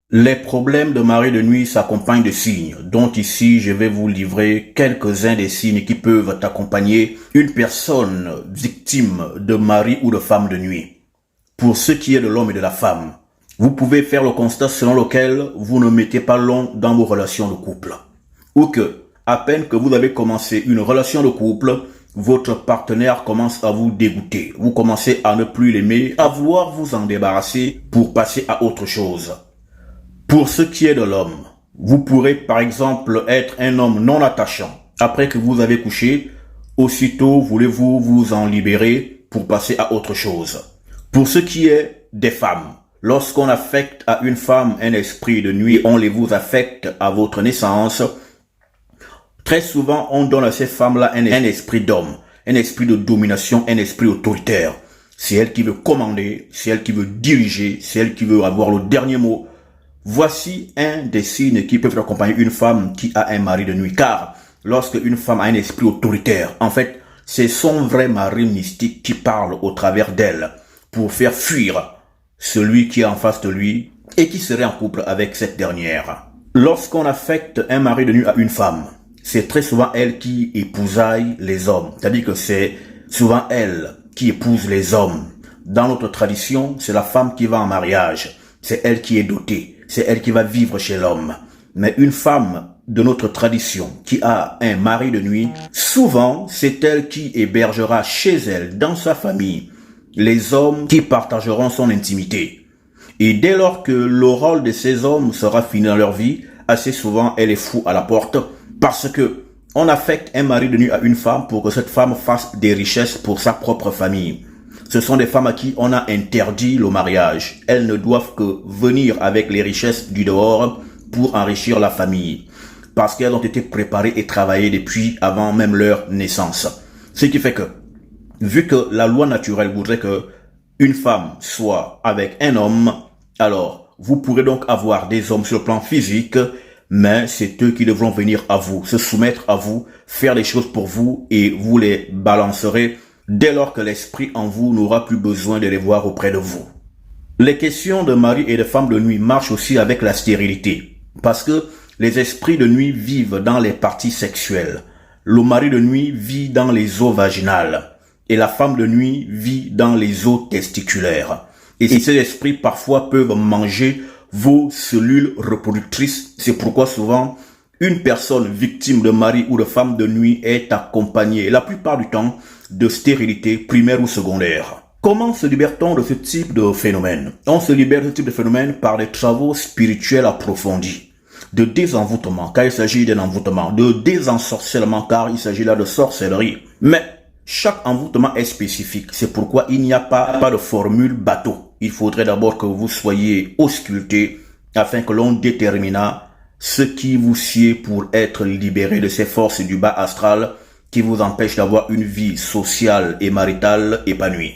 Les problèmes de marée de nuit s'accompagnent de signes, dont ici je vais vous livrer quelques-uns des signes qui peuvent accompagner une personne victime de mari ou de femme de nuit. Pour ce qui est de l'homme et de la femme, vous pouvez faire le constat selon lequel vous ne mettez pas long dans vos relations de couple. Ou que, à peine que vous avez commencé une relation de couple, votre partenaire commence à vous dégoûter. Vous commencez à ne plus l'aimer, à vouloir vous en débarrasser pour passer à autre chose. Pour ce qui est de l'homme, vous pourrez par exemple être un homme non attachant. Après que vous avez couché, aussitôt voulez-vous vous en libérer pour passer à autre chose. Pour ce qui est des femmes, lorsqu'on affecte à une femme un esprit de nuit, on les vous affecte à votre naissance. Très souvent, on donne à ces femmes-là un esprit d'homme, un esprit de domination, un esprit autoritaire. C'est elle qui veut commander, c'est elle qui veut diriger, c'est elle qui veut avoir le dernier mot. Voici un des signes qui peuvent accompagner une femme qui a un mari de nuit. Car lorsque une femme a un esprit autoritaire, en fait, c'est son vrai mari mystique qui parle au travers d'elle pour faire fuir celui qui est en face de lui et qui serait en couple avec cette dernière. Lorsqu'on affecte un mari de nuit à une femme, c'est très souvent elle qui épousaille les hommes. C'est-à-dire que c'est souvent elle qui épouse les hommes. Dans notre tradition, c'est la femme qui va en mariage. C'est elle qui est dotée. C'est elle qui va vivre chez l'homme. Mais une femme de notre tradition qui a un mari de nuit, souvent c'est elle qui hébergera chez elle, dans sa famille, les hommes qui partageront son intimité. Et dès lors que le rôle de ces hommes sera fini dans leur vie, assez souvent elle est fou à la porte parce que on affecte un mari de nuit à une femme pour que cette femme fasse des richesses pour sa propre famille. Ce sont des femmes à qui on a interdit le mariage. Elles ne doivent que venir avec les richesses du dehors pour enrichir la famille. Parce qu'elles ont été préparées et travaillées depuis avant même leur naissance. Ce qui fait que, vu que la loi naturelle voudrait que une femme soit avec un homme, alors vous pourrez donc avoir des hommes sur le plan physique, mais c'est eux qui devront venir à vous, se soumettre à vous, faire des choses pour vous et vous les balancerez dès lors que l'esprit en vous n'aura plus besoin de les voir auprès de vous. Les questions de mari et de femme de nuit marchent aussi avec la stérilité, parce que les esprits de nuit vivent dans les parties sexuelles. Le mari de nuit vit dans les eaux vaginales, et la femme de nuit vit dans les eaux testiculaires. Et ces esprits parfois peuvent manger vos cellules reproductrices. C'est pourquoi souvent, une personne victime de mari ou de femme de nuit est accompagnée, la plupart du temps, de stérilité primaire ou secondaire. Comment se libère-t-on de ce type de phénomène? On se libère de ce type de phénomène par des travaux spirituels approfondis, de désenvoûtement, car il s'agit d'un envoûtement, de désensorcellement, car il s'agit là de sorcellerie. Mais chaque envoûtement est spécifique, c'est pourquoi il n'y a pas de formule bateau. Il faudrait d'abord que vous soyez ausculté afin que l'on détermine ce qui vous sied pour être libéré de ces forces du bas astral qui vous empêchent d'avoir une vie sociale et maritale épanouie.